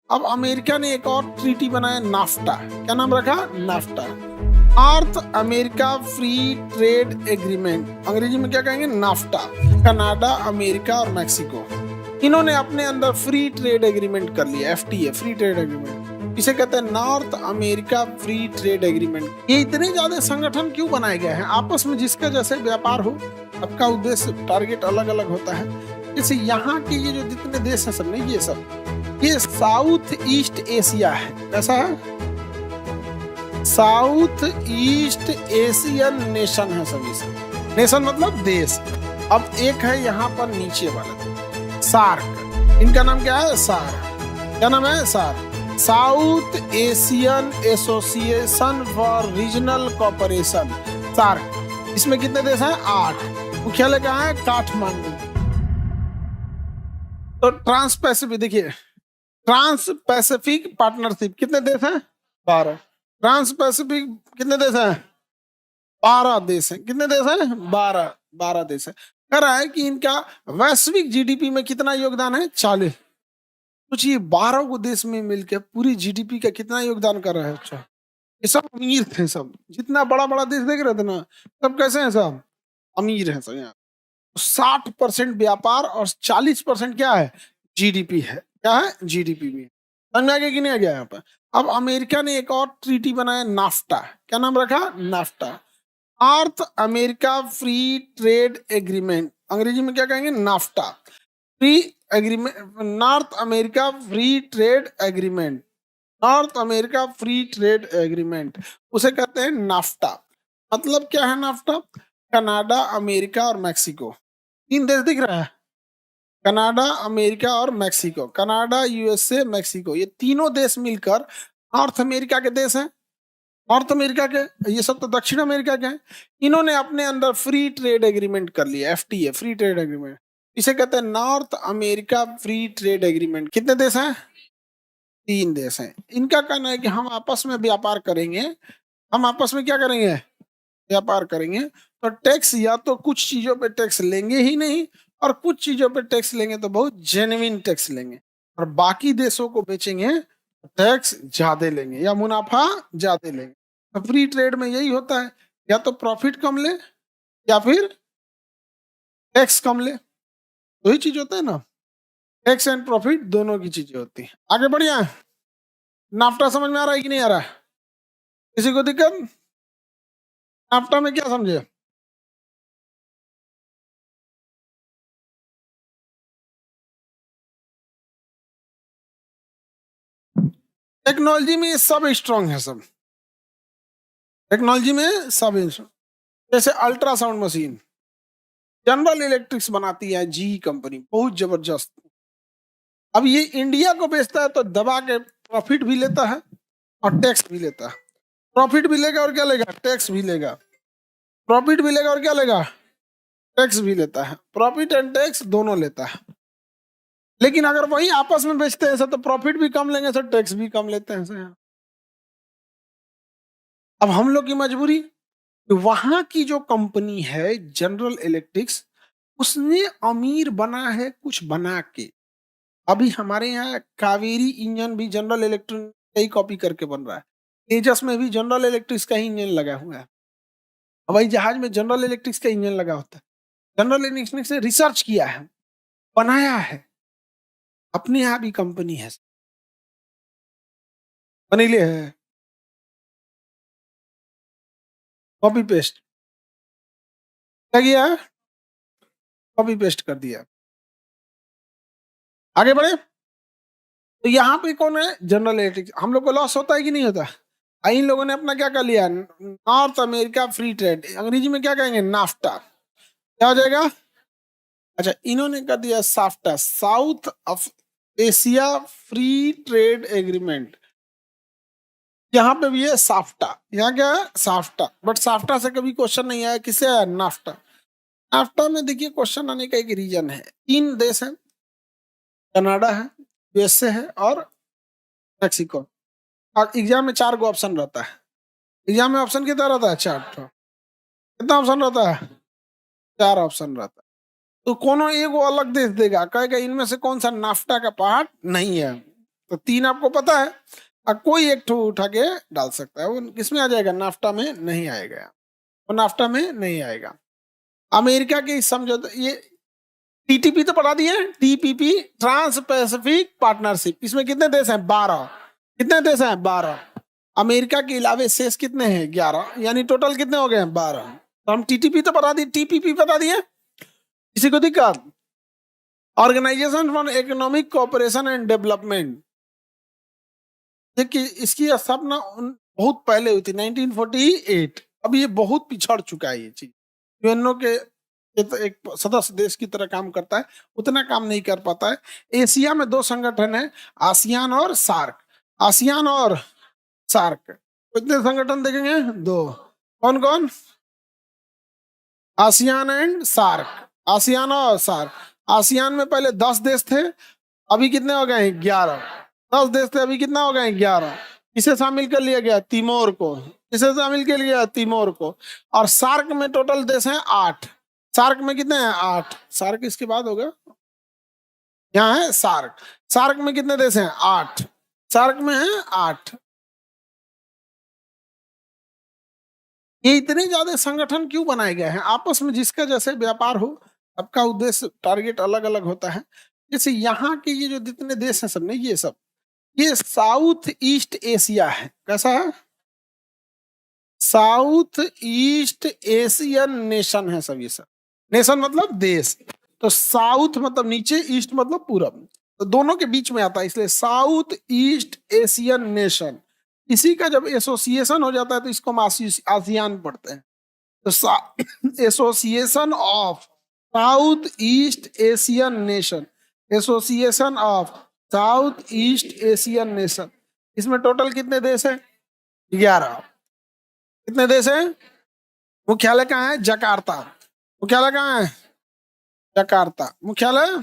अब अमेरिका ने एक और ट्रीटी बनाया, नाफ्टा। क्या नाम रखा? NAFTA, north America free trade agreement. अंग्रेजी में क्या कहेंगे? नाफ्टा। कनाडा, अमेरिका और मैक्सिको, इन्होंने अपने अंदर फ्री ट्रेड एग्रीमेंट कर लिया, एफटीए, फ्री ट्रेड एग्रीमेंट। इसे कहते हैं north America free trade agreement. ये इतने ज्यादा संगठन क्यों बनाए गए हैं? आपस में जिसका जैसे व्यापार हो, सबका उद्देश्य, टारगेट अलग अलग होता है। जैसे यहाँ के ये जो जितने देश हैं सब नहीं, ये साउथ ईस्ट एशिया है। कैसा है? साउथ ईस्ट एशियन नेशन है सभी से। नेशन मतलब देश। अब एक है यहाँ पर नीचे वाला, सार्क। इनका नाम क्या है? सार्क। क्या नाम है? SAARC, South Asian Association for Regional Cooperation, SAARC. इसमें कितने देश हैं? 8। मुख्यालय कहाँ है? काठमांडू। तो ट्रांस पैसिफिक, देखिए ट्रांस पैसिफिक पार्टनरशिप, कितने देश हैं? 12। ट्रांस पैसिफिक कितने देश हैं? 12 देश हैं। कितने देश हैं? 12 देश है। कह रहा है कि इनका वैश्विक जीडीपी में कितना योगदान है? 40। सोचिए 12 को देश में मिलकर पूरी जीडीपी का कितना योगदान कर रहा है। अच्छा, ये सब अमीर थे सब। जितना बड़ा बड़ा देश देख रहे थे ना, सब कैसे हैं? सब अमीर हैं सब। यहाँ 60% व्यापार और 40% क्या है? जीडीपी है। क्या है? जीडीपी भी। समझ में आ गया कि नहीं आ गया? यहाँ पर अब अमेरिका ने एक और ट्रीटी बनाया, नाफ्टा। क्या नाम रखा? NAFTA, north America free trade agreement. अंग्रेजी में क्या कहेंगे? NAFTA, free agreement, north America free trade agreement, north America free trade agreement, उसे कहते हैं नाफ्टा। मतलब क्या है नाफ्टा? कनाडा, अमेरिका और मैक्सिको, 3 देश दिख रहा है। कनाडा, अमेरिका और मैक्सिको। कनाडा, यूएसए, मैक्सिको, ये तीनों देश मिलकर नॉर्थ अमेरिका के देश हैं। नॉर्थ अमेरिका के, ये सब तो दक्षिण अमेरिका के हैं। इन्होंने अपने अंदर फ्री ट्रेड एग्रीमेंट कर लिया, एफटीए, फ्री ट्रेड एग्रीमेंट। इसे कहते हैं north America free trade agreement. कितने देश हैं? 3 देश हैं। इनका कहना है कि हम आपस में व्यापार करेंगे। हम आपस में क्या करेंगे? व्यापार करेंगे। तो टैक्स, या तो कुछ चीजों पे टैक्स लेंगे ही नहीं, और कुछ चीजों पे टैक्स लेंगे तो बहुत जेन्युइन टैक्स लेंगे, और बाकी देशों को बेचेंगे टैक्स ज्यादा लेंगे या मुनाफा ज्यादा लेंगे। तो फ्री ट्रेड में यही होता है, या तो प्रॉफिट कम ले या फिर टैक्स कम ले। तो ही चीज होता है ना, टैक्स एंड प्रॉफिट दोनों की चीजें होती है। आगे बढ़िया, नाफ्टा समझ में आ रहा है कि नहीं आ रहा है? किसी को दिक्कत? नाफ्टा में क्या समझे? टेक्नोलॉजी में ये सब स्ट्रांग है सब। टेक्नोलॉजी में सब स्ट्रांग। जैसे अल्ट्रासाउंड मशीन जनरल इलेक्ट्रिक्स बनाती है, जी कंपनी, बहुत जबरदस्त। अब ये इंडिया को बेचता है तो दबा के प्रॉफिट भी लेता है और टैक्स भी लेता है। प्रॉफिट भी लेगा और क्या लेगा? टैक्स भी लेगा। प्रॉफिट भी लेगा और क्या लेगा? टैक्स भी लेता है। प्रॉफिट एंड टैक्स दोनों लेता है। लेकिन अगर वही आपस में बेचते हैं सर, तो प्रॉफिट भी कम लेंगे सर, टैक्स भी कम लेते हैं सर। अब हम लोग की मजबूरी, वहां की जो कंपनी है जनरल इलेक्ट्रिक्स, उसने अमीर बना है कुछ बना के। अभी हमारे यहाँ कावेरी इंजन भी जनरल इलेक्ट्रिक का ही कॉपी करके बन रहा है। तेजस में भी जनरल इलेक्ट्रिक्स का ही इंजन लगा हुआ है। हवाई जहाज में जनरल इलेक्ट्रिक्स का इंजन लगा होता है। जनरल इलेक्ट्रिक्स ने रिसर्च किया है, बनाया है, अपने यहाँ भी कंपनी है, बनीले है, कॉपी पेस्ट क्या किया है? कॉपी पेस्ट कर दिया। आगे बढ़े। तो यहाँ पे कौन है? General electric. हम लोग को लॉस होता है कि नहीं होता? इन लोगों ने अपना क्या कर लिया? नॉर्थ अमेरिका फ्री ट्रेड, अंग्रेजी में क्या कहेंगे? नाफ्टा। क्या हो जाएगा? अच्छा, इन्होंने कर दिया SAFTA, south of Asia free trade agreement. यहाँ पे भी है साफ्टा। यहाँ क्या है? साफ्टा। बट साफ्टा से कभी क्वेश्चन नहीं आया, किससे आया? नाफ्टा। नाफ्टा में देखिए क्वेश्चन आने का एक रीजन है, 3 देश है, कनाडा है, यूएसए है और मैक्सिको। और एग्जाम में 4 गो ऑप्शन रहता है। एग्जाम में ऑप्शन कितना रहता है? 4 ठो। कितना ऑप्शन रहता है? 4 ऑप्शन रहता है। तो कोनो एगो अलग देश देगा, कहेगा इनमें से कौन सा नाफ्टा का पार्ट नहीं है। तो 3 आपको पता है, अब कोई एक ठो उठा के डाल सकता है। वो किसमें आ जाएगा? नाफ्टा में नहीं आएगा, वो नाफ्टा में नहीं आएगा। अमेरिका के समझौता, ये टीटीपी तो पढ़ा दिए, टीपीपी ट्रांस पैसिफिक पार्टनरशिप, इसमें कितने देश हैं? 12। कितने देश हैं? 12। अमेरिका के अलावा शेष कितने हैं? 11, यानी टोटल कितने हो गए हैं? 12। तो हम टीटीपी तो बता दिए, टीपीपी बता दिए, किसी को दिक्कत? Organisation for Economic Cooperation and Development, देखिए इसकी स्थापना बहुत पहले हुई थी 1948। अब ये बहुत पिछड़ चुका है ये चीज। यूएनओ के एक सदस्य देश की तरह काम करता है, उतना काम नहीं कर पाता है। एशिया में 2 संगठन है, आसियान और सार्क। आसियान और सार्क, कितने संगठन देखेंगे? 2। कौन कौन? आसियान एंड सार्क, आसियान और सार्क। आसियान में पहले 10 देश थे, अभी कितने हो गए हैं? 11। 10 देश थे, अभी कितना हो गए हैं? 11। किसे शामिल कर लिया गया? तिमोर को। किसे शामिल कर लिया? तिमोर को। और सार्क में टोटल देश हैं 8। सार्क में कितने हैं? 8। सार्क इसके बाद होगा, यहाँ है सार्क। सार्क में कितने देश हैं? 8। सार्क में है 8। ये इतने ज्यादा संगठन क्यों बनाए गए हैं? आपस में जिसका जैसे व्यापार हो, सबका उद्देश्य टारगेट अलग अलग होता है। जैसे यहाँ के ये जो जितने देश हैं सब ने, ये सब ये साउथ ईस्ट एशिया है। कैसा है? साउथ ईस्ट एशियन नेशन है सब। ये सब नेशन मतलब देश, तो साउथ मतलब नीचे, ईस्ट मतलब पूरब, तो दोनों के बीच में आता है, इसलिए साउथ ईस्ट एशियन नेशन। इसी का जब एसोसिएशन हो जाता है तो इसको हम आसियान पढ़ते हैं। तो association of south east Asian nation, association of south east Asian nation. इसमें टोटल कितने देश हैं? 11। कितने देश हैं? मुख्यालय कहाँ है? जकार्ता। मुख्यालय कहाँ है? जकार्ता। मुख्यालय,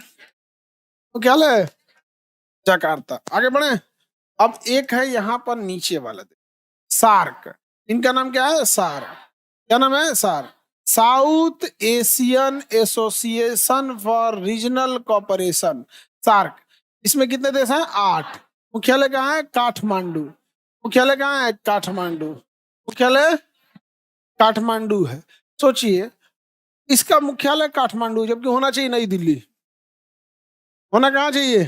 मुख्यालय जकार्ता। आगे बढ़े। अब एक है यहाँ पर नीचे वाला देश, सार्क। इनका नाम क्या है? सार्क। क्या नाम है? SAARC, South Asian Association for Regional Cooperation, SAARC. इसमें कितने देश हैं? 8। मुख्यालय कहाँ है? काठमांडू। मुख्यालय कहाँ है? काठमांडू। मुख्यालय काठमांडू है। सोचिए, इसका मुख्यालय काठमांडू, जबकि होना चाहिए नई दिल्ली। होना कहाँ चाहिए?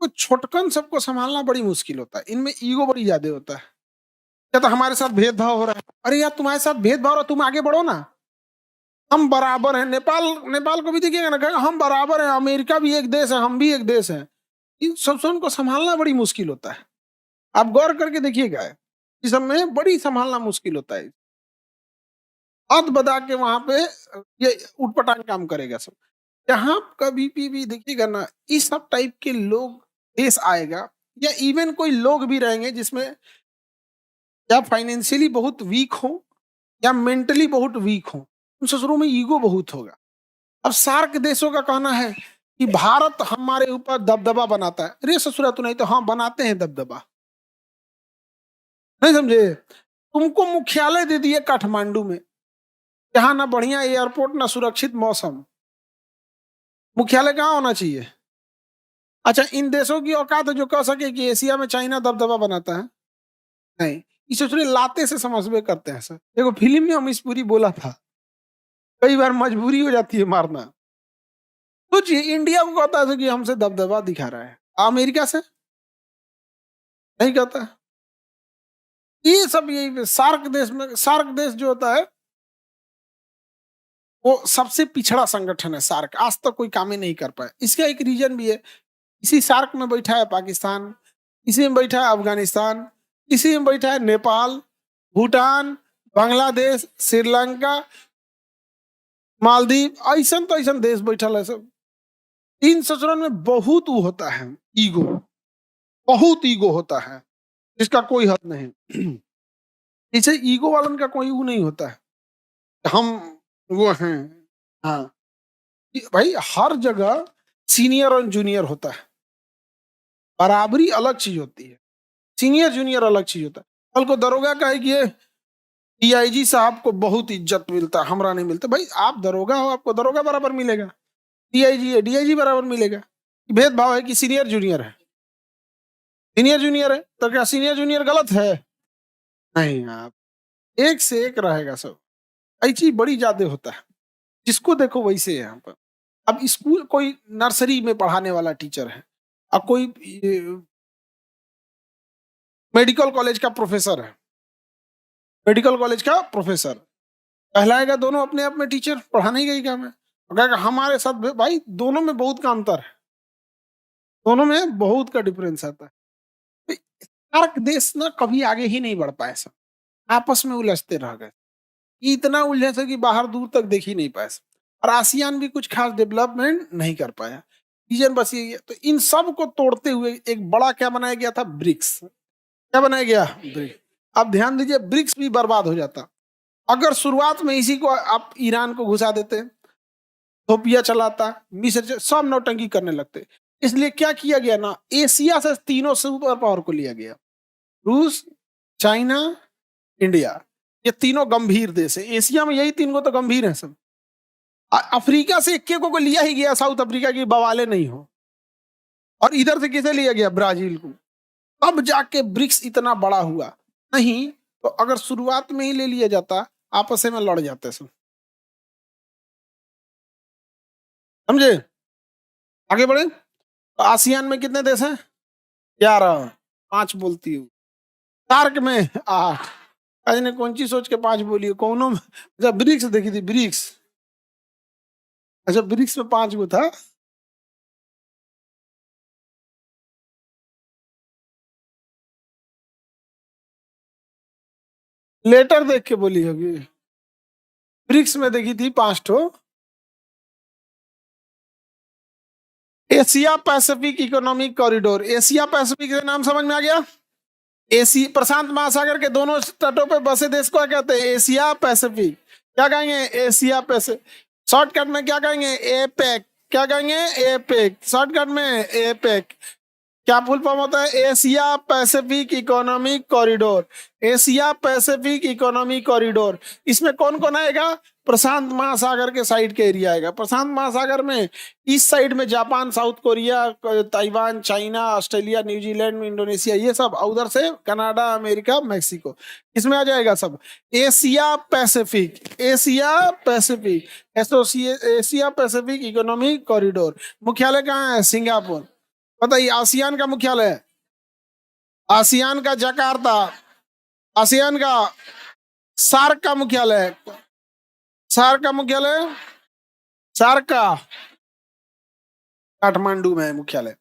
तो छोटकन सबको संभालना बड़ी मुश्किल होता है, इनमें ईगो बड़ी ज्यादा होता है। क्या तो हमारे साथ भेदभाव हो रहा है? अरे यार, तुम्हारे साथ भेदभाव हो रहा है, तुम आगे बढ़ो ना, हम बराबर हैं। नेपाल, नेपाल को भी देखिएगा ना, कहेगा हम बराबर हैं, अमेरिका भी एक देश है, हम भी एक देश हैं। इन सब से उनको संभालना बड़ी मुश्किल होता है। आप गौर करके देखिएगा, इस सब में बड़ी संभालना मुश्किल होता है। अद बदा के वहां पे ये उटपटांग काम करेगा सब। जहां कभी भी देखिएगा ना, इस सब टाइप के लोग देश आएगा, या इवन कोई लोग भी रहेंगे जिसमें या फाइनेंशियली बहुत वीक हो या मेंटली बहुत वीक हो, उन ससुरों में ईगो बहुत होगा। अब सार्क देशों का कहना है कि भारत हमारे ऊपर दबदबा बनाता है। अरे ससुरा, तो नहीं तो हाँ बनाते हैं दबदबा, नहीं समझे? तुमको मुख्यालय दे दिए काठमांडू में, जहां ना बढ़िया एयरपोर्ट ना सुरक्षित मौसम, मुख्यालय कहाँ होना चाहिए? अच्छा, इन देशों की औकात है जो कह सके कि एशिया में चाइना दबदबा बनाता है? नहीं, इस ससुरे लाते से समझवे करते हैं सर। देखो फिल्म में हम इस पूरी बोला था, कई बार मजबूरी हो जाती है मारना। सोचिए, इंडिया को कहता है कि हमसे दबदबा दिखा रहा है, अमेरिका से नहीं कहता है। ये सब यही सार्क देश में, सार्क देश जो होता है वो सबसे पिछड़ा संगठन है। सार्क आज तक कोई काम ही नहीं कर पाया। इसका एक रीजन भी है, इसी सार्क में बैठा है पाकिस्तान, इसी में बैठा है अफगानिस्तान, इसी में बैठा है नेपाल, भूटान, बांग्लादेश, श्रीलंका, मालदीव, ऐसा तो ऐसा देश बैठा है सब। इन ससुरन में बहुत वो होता है ईगो, बहुत ईगो होता है जिसका कोई हद नहीं। इसे ईगो वालन का कोई वो नहीं होता है, हम वो हैं। हाँ भाई, हर जगह सीनियर और जूनियर होता है, बराबरी अलग चीज होती है, सीनियर जूनियर अलग चीज होता है। कल को दरोगा का है कि ये डीआईजी साहब को बहुत इज्जत मिलता है, हमरा नहीं मिलता। भाई आप दरोगा हो, आपको दरोगा बराबर मिलेगा, डीआईजी है डीआईजी बराबर मिलेगा। भेदभाव है कि सीनियर जूनियर है? सीनियर जूनियर है तो क्या सीनियर जूनियर गलत है? नहीं, आप एक से एक रहेगा सब। ऐसी बड़ी ज्यादा होता है, जिसको देखो वैसे है यहाँ पर। अब स्कूल कोई नर्सरी में पढ़ाने वाला टीचर है, अब कोई मेडिकल कॉलेज का प्रोफेसर है, मेडिकल कॉलेज का प्रोफेसर कहलाएगा दोनों अपने आप में टीचर, पढ़ाने ही गई काम है। और कहेगा हमारे साथ भाई दोनों में बहुत का अंतर है, दोनों में बहुत का डिफरेंस आता है। तो सार्क देश ना कभी आगे ही नहीं बढ़ पाए, सब आपस में उलझते रह गए, इतना उलझे थे कि बाहर दूर तक देख ही नहीं पाए सब। और आसियान भी कुछ खास डेवलपमेंट नहीं कर पाया। रीजन बस यही है। तो इन सब को तोड़ते हुए एक बड़ा क्या बनाया गया था? ब्रिक्स। क्या बनाया गया? ब्रिक्स। अब ध्यान दीजिए, ब्रिक्स भी बर्बाद हो जाता अगर शुरुआत में इसी को आप ईरान को घुसा देते, इथोपिया चलाता, मिस्र, सब नौटंकी करने लगते। इसलिए क्या किया गया ना, एशिया से तीनों सुपर पावर को लिया गया, रूस, चाइना, इंडिया। ये तीनों गंभीर देश है, एशिया में यही तीन को तो गंभीर है सब। अफ्रीका से इक्के को लिया ही गया, साउथ अफ्रीका की बवाले नहीं हो। और इधर से किसे लिया गया? ब्राजील को। अब जाके ब्रिक्स इतना बड़ा हुआ, नहीं तो अगर शुरुआत में ही ले लिया जाता आपस में लड़ जाते सब। समझे? आगे बढ़े। तो आसियान में कितने देश हैं? 11। 5 बोलती हूँ। सार्क में 8। आज ने कौन सी सोच के 5 बोली? कौनों में? अच्छा ब्रिक्स देखी थी, ब्रिक्स। अच्छा ब्रिक्स में 5 गो था। लेटर देख के बोली होगी। ब्रिक्स में देखी थी 5 ठो। Asia Pacific economic corridor. Asia Pacific से नाम समझ में आ गया? एसी प्रशांत महासागर के दोनों तटों पे बसे देश को क्या कहते हैं? Asia Pacific. क्या कहेंगे? Asia Pacific. शॉर्टकट में क्या कहेंगे? एपेक। क्या कहेंगे? एपेक। शॉर्टकट में एपेक। क्या फुल फॉर्म होता है? Asia Pacific economic corridor. Asia Pacific economic corridor. इसमें कौन कौन आएगा? प्रशांत महासागर के साइड के एरिया आएगा। प्रशांत महासागर में इस साइड में Japan, south Korea, Taiwan, China, Australia, New Zealand, Indonesia, ये सब। उधर से कनाडा, अमेरिका, मैक्सिको, इसमें आ जाएगा सब। Asia Pacific, Asia Pacific Asia Pacific economic corridor. मुख्यालय कहाँ है? सिंगापुर। बताइए आसियान का मुख्यालय? आसियान का जकार्ता। आसियान का सार्क का मुख्यालय? सार्क का मुख्यालय? सार्क का काठमांडू में है मुख्यालय।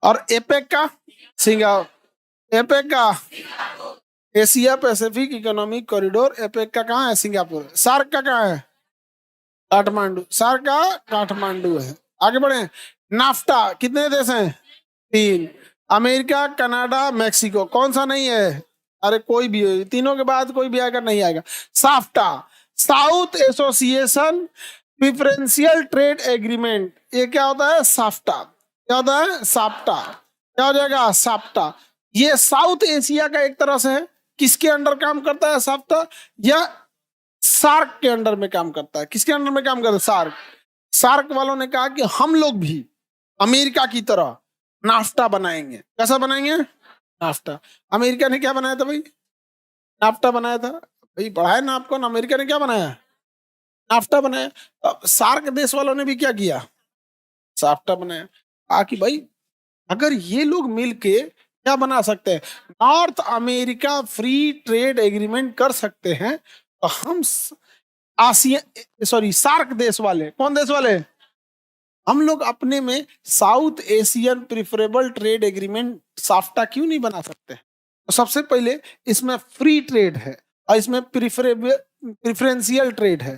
और एपेक का? सिंगापुर। एपेक का Asia Pacific economic corridor. APEC का कहाँ है? सिंगापुर। सार्क का कहाँ है? काठमांडू। सार्क का काठमांडू है। आगे बढ़े। नाफ्टा कितने देश हैं? 3। America, Canada, Mexico. कौन सा नहीं है? अरे कोई भी हो, तीनों के बाद कोई भी आएगा? नहीं आएगा। SAFTA, south association preferential trade agreement. ये क्या होता है? साफ्टा। क्या होता है? साफ्टा। क्या हो जाएगा? साफ्टा। ये साउथ एशिया का एक तरह से है। किसके अंडर काम करता है साफ्टा? या सार्क के अंडर में काम करता है। किसके अंडर में काम करता है? सार्क। सार्क वालों ने कहा कि हम लोग भी अमेरिका की तरह नाफ्टा बनाएंगे। कैसा बनाएंगे? नाफ्टा। अमेरिका ने क्या बनाया था भाई? नाफ्टा बनाया था भाई। बढ़ाया ना आपको ना, अमेरिका ने क्या बनाया? नाफ्टा बनाया। अब सार्क देश वालों ने भी क्या किया? साफ्टा बनाया। कि भाई अगर ये लोग मिलके क्या बना सकते हैं? North America free trade agreement कर सकते हैं। तो हम सार्क देश वाले, कौन देश वाले? हम लोग अपने में south Asian preferable trade agreement SAFTA क्यों नहीं बना सकते? तो सबसे पहले इसमें फ्री ट्रेड है और इसमें प्रिफरेंशियल ट्रेड है।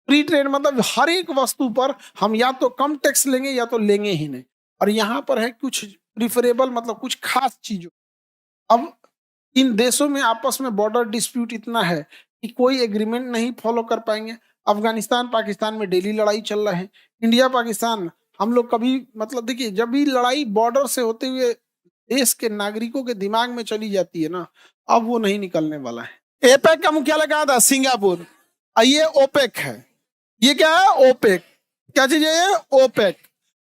फ्री ट्रेड मतलब हर एक वस्तु पर हम या तो कम टैक्स लेंगे या तो लेंगे ही नहीं। और यहाँ पर है कुछ प्रिफरेबल, मतलब कुछ खास चीजों। अब इन देशों में आपस में बॉर्डर डिस्प्यूट इतना है कि कोई एग्रीमेंट नहीं फॉलो कर पाएंगे। अफगानिस्तान पाकिस्तान में डेली लड़ाई चल रहा है। इंडिया पाकिस्तान हम लोग कभी, मतलब देखिए, जब भी लड़ाई बॉर्डर से होते हुए देश के नागरिकों के दिमाग में चली जाती है ना, अब वो नहीं निकलने वाला है। एपेक का मुख्यालय कहाँ था? सिंगापुर। ये ओपेक है। ये क्या है? ओपेक। क्या चीज है? ओपेक।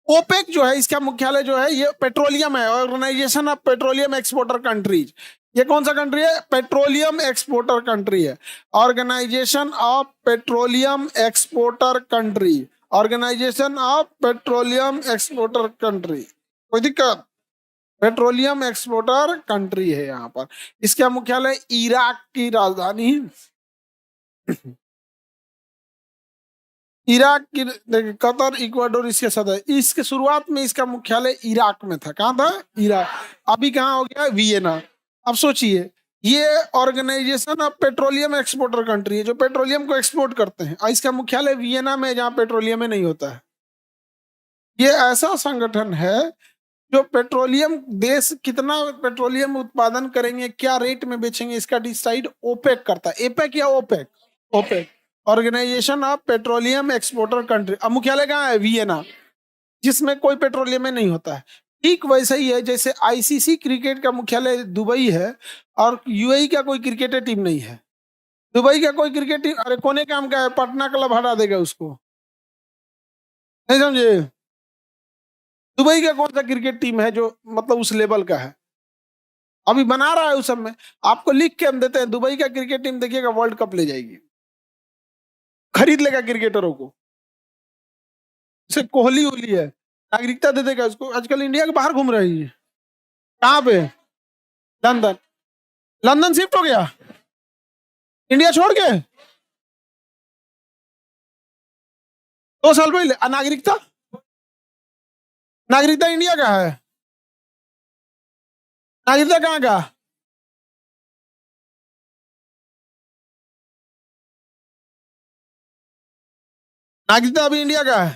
ओपेक जो है इसका मुख्यालय जो है ये पेट्रोलियम है, Organisation of Petroleum Exporter Countries. ये कौन सा कंट्री है? पेट्रोलियम एक्सपोर्टर कंट्री है, Organisation of Petroleum exporter Country, Organisation of Petroleum exporter Country. कोई दिक्कत? पेट्रोलियम एक्सपोर्टर कंट्री है यहाँ पर। इसका मुख्यालय इराक की राजधानी इराक की, देखिए कतर, इक्वाडोर इसके सदस्य। इसके शुरुआत में इसका मुख्यालय इराक में था। कहाँ था? इराक। अभी कहाँ हो गया? वियना। अब सोचिए, ये Organisation of Petroleum exporter country है जो पेट्रोलियम को एक्सपोर्ट करते हैं, और इसका मुख्यालय वियना में, जहाँ पेट्रोलियम में नहीं होता है। ये ऐसा संगठन है जो पेट्रोलियम, देश कितना पेट्रोलियम उत्पादन करेंगे, क्या रेट में बेचेंगे, इसका डिसाइड ओपेक करता है। एपेक या OPEC? OPEC, Organisation of Petroleum exporter Country. अब मुख्यालय कहाँ है? वियना, जिसमें कोई पेट्रोलियम में नहीं होता है। ठीक वैसे ही है जैसे आईसीसी क्रिकेट का मुख्यालय दुबई है और यूएई का कोई क्रिकेट टीम नहीं है। दुबई का कोई क्रिकेट टीम, अरे कोने काम का है, पटना क्लब हटा देगा उसको, नहीं समझे? दुबई का कौन सा क्रिकेट टीम है जो मतलब उस लेवल का है? अभी बना रहा है उस सब में। आपको लिख के हम देते हैं, दुबई का क्रिकेट टीम देखिएगा वर्ल्ड कप ले जाएगी, खरीद लेगा क्रिकेटरों को। जैसे कोहली होली है, नागरिकता दे देगा उसको। आजकल इंडिया के बाहर घूम रही है। कहाँ पे? लंदन। लंदन शिफ्ट हो गया इंडिया छोड़ के 2 साल पहले। नागरिकता, नागरिकता इंडिया का है। नागरिकता कहाँ का? नागरिकता अभी इंडिया का है,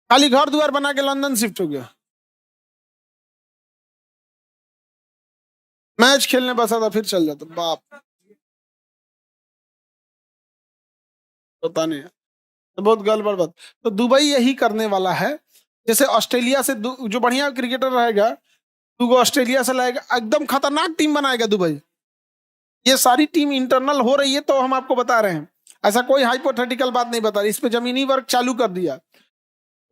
खाली घर द्वार बना के लंदन शिफ्ट हो गया। मैच खेलने बसा था, फिर चल जाता। बाप, पता नहीं है, तो बहुत गड़बड़ बात। तो दुबई यही करने वाला है। जैसे ऑस्ट्रेलिया से जो बढ़िया क्रिकेटर रहेगा, दूगो ऑस्ट्रेलिया से लाएगा, एकदम खतरनाक टीम बनाएगा दुबई। ये सारी टीम इंटरनल हो रही है तो हम आपको बता रहे हैं, ऐसा कोई हाइपोथेटिकल बात नहीं बता रही। इस पे जमीनी वर्क चालू कर दिया।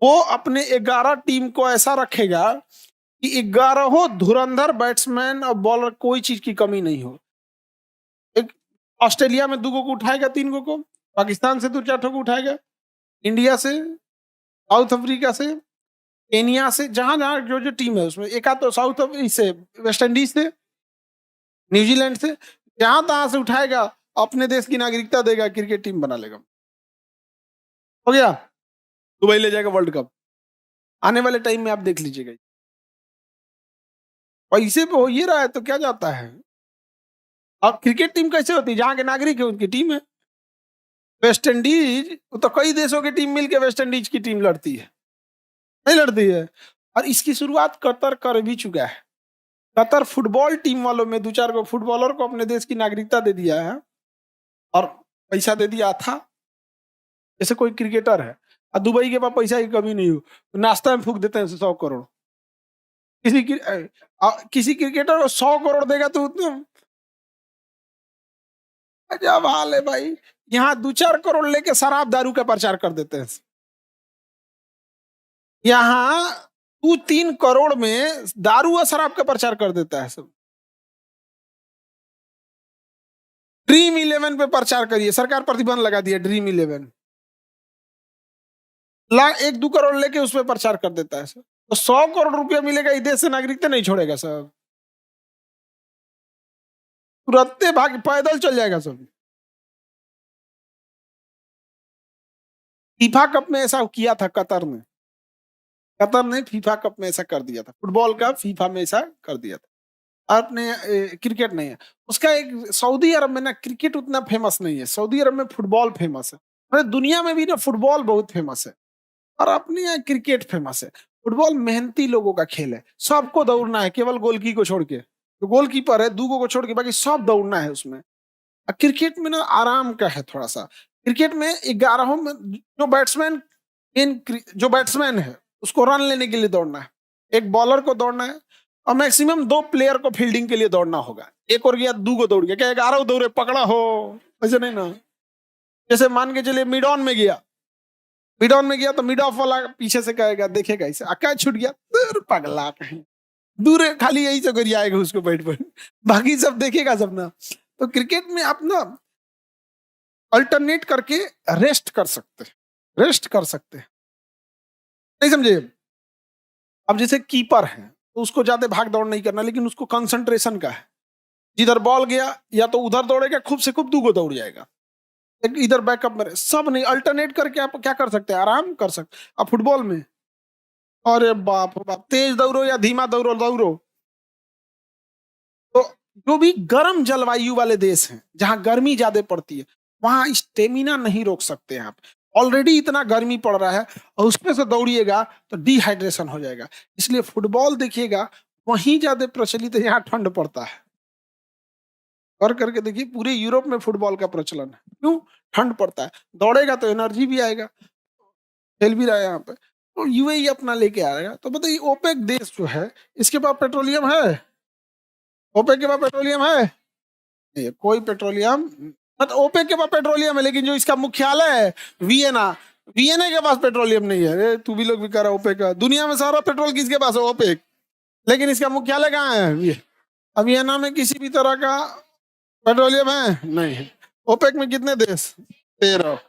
वो अपने 11 टीम को ऐसा रखेगा कि 11 धुरंधर बैट्समैन और बॉलर, कोई चीज की कमी नहीं हो। एक ऑस्ट्रेलिया में 2 को उठाएगा, 3 को पाकिस्तान से 2-4 को उठाएगा, इंडिया से, साउथ अफ्रीका से, केनिया से, जहां जहां जो जो टीम है उसमें, एक आध तो साउथ से, वेस्ट इंडीज से, न्यूजीलैंड से, जहां तहां से उठाएगा, अपने देश की नागरिकता देगा, क्रिकेट टीम बना लेगा। हो गया, दुबई ले जाएगा वर्ल्ड कप। आने वाले टाइम में आप देख लीजिएगा। पैसे पे हो ये रहा है तो क्या जाता है। अब क्रिकेट टीम कैसे होती है? जहां के नागरिक है उनकी टीम है। वेस्ट इंडीज तो कई देशों की टीम मिलकर वेस्ट इंडीज की टीम लड़ती है, नहीं लड़ती है। और इसकी शुरुआत कतर कर भी चुका है। कतर फुटबॉल टीम वालों में 2-4 को फुटबॉलर को अपने देश की नागरिकता दे दिया है और पैसा दे दिया था। जैसे कोई क्रिकेटर है और दुबई के पास पैसा की कमी नहीं हो, तो नाश्ता में फूक देते हैं 100 करोड़। किसी क्रिकेटर को 100 करोड़ देगा तो उतना अजब हाल है भाई। यहाँ 2-4 करोड़ लेके शराब दारू का प्रचार कर देते हैं। यहाँ 2-3 करोड़ में दारू और शराब का प्रचार कर देता है सब। ड्रीम 11 पे प्रचार करिए, सरकार प्रतिबंध लगा दिया। ड्रीम 11 1-2 करोड़ लेके उस पर प्रचार कर देता है सब। तो 100 करोड़ रुपया मिलेगा, इस देश से नागरिकता नहीं छोड़ेगा सब, तुरंत भाग पैदल चल जाएगा सब। फीफा कप में ऐसा किया था कतर ने। कतर ने फीफा कप में ऐसा कर दिया था, फुटबॉल का फीफा में ऐसा कर दिया था। आपने क्रिकेट नहीं है उसका। एक सऊदी अरब में ना क्रिकेट उतना फेमस नहीं है, सऊदी अरब में फुटबॉल फेमस है। मतलब दुनिया में भी ना फुटबॉल बहुत फेमस है और अपने यहाँ क्रिकेट फेमस है। फुटबॉल मेहनती लोगों का खेल है, सबको दौड़ना है, केवल गोलकी को छोड़ के, जो गोलकीपर है 2 को छोड़ के बाकी सब दौड़ना है उसमें। क्रिकेट में ना आराम का है थोड़ा सा। क्रिकेट में 11 में जो बैट्समैन है उसको रन लेने के लिए दौड़ना है, एक बॉलर को दौड़ना है और मैक्सिमम 2 प्लेयर को फील्डिंग के लिए दौड़ना होगा। एक और गया 2 को दौड़ गया, क्या 11 दौड़े पकड़ा हो, ऐसे नहीं ना। जैसे मान के चलिए मिड ऑन में गया मिड ऑन में गया तो मिड ऑफ वाला पीछे से कहेगा, देखेगा इसे, अक्का छूट गया, दूर पगला कहीं दूर है, खाली यही से गरियाएगा उसको बैठ बैठ, बाकी सब देखेगा सब ना। तो क्रिकेट में आप ना अल्टरनेट करके रेस्ट कर सकते हैं, रेस्ट कर सकते हैं, नहीं समझे। अब जैसे कीपर है तो उसको ज्यादा भाग दौड़ नहीं करना, लेकिन उसको कंसंट्रेशन का है, जिधर बॉल गया या तो उधर दौड़ेगा, खूब से खूब 2 गो दौड़ जाएगा, एक इधर बैकअप में सब नहीं, अल्टरनेट करके आप क्या कर सकते हैं, आराम कर सकते। अब फुटबॉल में अरे बाप रे बाप, तेज दौड़ो या धीमा दौड़ो दौड़ो। तो जो भी गर्म जलवायु वाले देश हैं जहां गर्मी ज्यादा पड़ती है, वहां स्टेमिना नहीं रोक सकते हैं आप। ऑलरेडी इतना गर्मी पड़ रहा है और उसमें से दौड़िएगा तो डिहाइड्रेशन हो जाएगा। इसलिए फुटबॉल देखिएगा वहीं ज्यादा प्रचलित है, यहाँ ठंड पड़ता है। और करके देखिए पूरे यूरोप में फुटबॉल का प्रचलन है, क्यों, ठंड पड़ता है, दौड़ेगा तो एनर्जी भी आएगा, खेल भी रहा है यहाँ पे। तो यूएई अपना लेके आएगा। तो बताइए ओपेक देश जो है इसके पास पेट्रोलियम है, ओपेक के पास पेट्रोलियम है नहीं, कोई पेट्रोलियम, मतलब ओपेक के पास पेट्रोलियम है लेकिन जो इसका मुख्यालय है वियना, वियना के पास पेट्रोलियम नहीं है। अरे तू भी लोग भी कर रहा ओपेक का, दुनिया में सारा पेट्रोल किसके पास है, ओपेक, लेकिन इसका मुख्यालय कहाँ है, अब वियना में किसी भी तरह का पेट्रोलियम है नहीं है। ओपेक में कितने देश, 13।